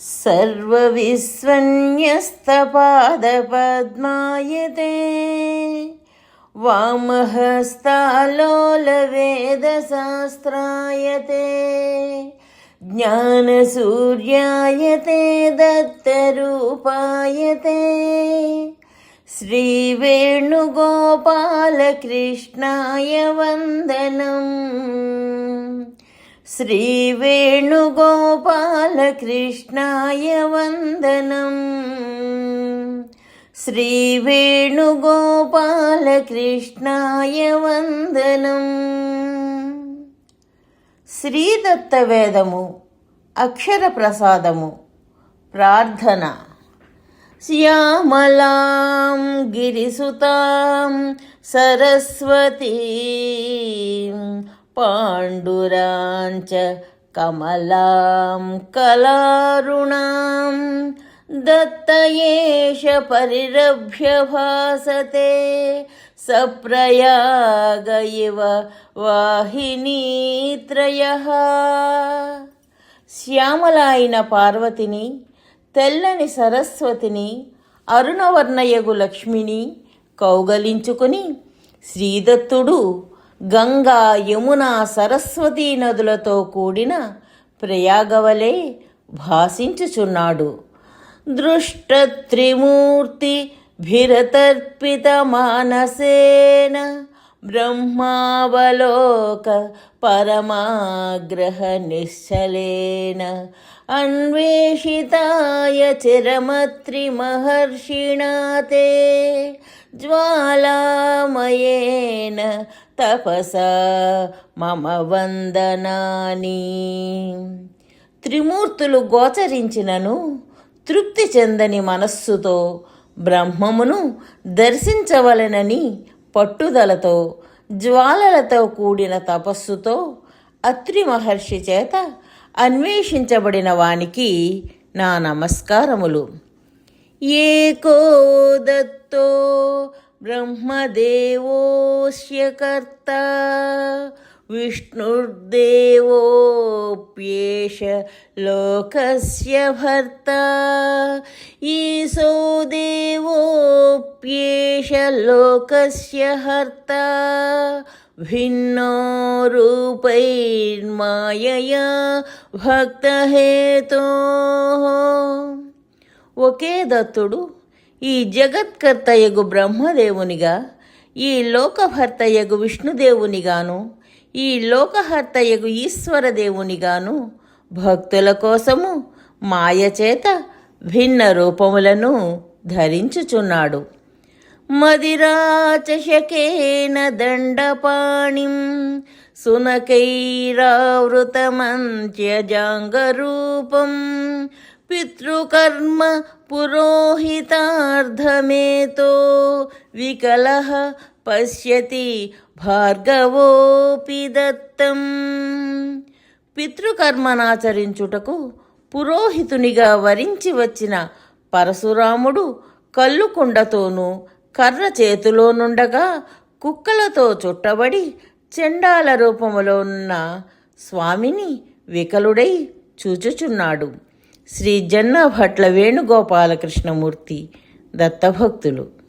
सर्वविस्वन्यस्तपादपद्मायते वामहस्तालोलवेदशास्त्रायते ज्ञानसूर्यायते दत्तरूपायते श्रीवेणुगोपालकृष्णाय वन्दनम्। श्रीवेणुगोपालकृष्णाय वन्दनम्। श्रीवेणुगोपालकृष्णाय वन्दनम्। శ్రీదత్తవేదము అక్షర ప్రసాదము ప్రార్థన. శ్యామలాం గిరిసుతాం సరస్వతీం పాండురాంచ కమలాం కలారుణాం దత్తయేష పరిరభ్య భాసతే సప్రయాగ ఇవ వాహినీత్రయః. శ్యామల అయిన పార్వతిని, తెల్లని సరస్వతిని, అరుణవర్ణయగు లక్ష్మిని కౌగలించుకుని శ్రీదత్తుడు గంగా, యమున, సరస్వతీ నదులతో కూడిన ప్రయాగవలే భాసించుచున్నాడు. దృష్టత్రిమూర్తి భిరతర్పిత మానసేన బ్రహ్మావలోక పరమాగ్రహ నిశ్చలేన అన్వేషితాయ చిరమత్రిమహర్షిణా తే జ్వాలామయేన తపసా మమ వందనాని. త్రిమూర్తులు గోచరించినను తృప్తి చెందని మనస్సుతో బ్రహ్మమును దర్శించవలెనని పట్టుదలతో, జ్వాలలతో కూడిన తపస్సుతో అత్రి మహర్షి చేత అన్వేషించబడిన వానికి నా నమస్కారములు. ఏకో దత్తో బ్రహ్మదేవోస్య కర్త విష్ణుర్దేవోప్యేష లోకస్య భర్త ఈశో దేవోప్యేష లోకస్య హర్త భిన్నో రూపైర్మాయయా భక్తహేతోః. ఒకే దత్తుడు ఈ జగత్కర్తయగు బ్రహ్మదేవునిగా, ఈ లోకభర్తయగు విష్ణుదేవునిగాను, ఈ లోకహర్తయగు ఈశ్వరదేవునిగాను భక్తుల కోసము మాయచేత భిన్న రూపములను ధరించుచున్నాడు. మదిరాచశకేన దండపాణిం సునకైరావృతమంత్యజాంగరూపం పితృకర్మ పురోహితార్థమేతో వికలః పశ్యతి భార్గవోపి దత్తం. పితృకర్మనాచరించుటకు పురోహితునిగా వరించి వచ్చిన పరశురాముడు కల్లుకుండతోనూ కర్ర చేతిలో నుండగా కుక్కలతో చుట్టబడి చండాల రూపములో ఉన్న స్వామిని వికలుడై చూచుచున్నాడు. శ్రీ జన్నభట్ల వేణుగోపాలకృష్ణమూర్తి దత్తభక్తులు.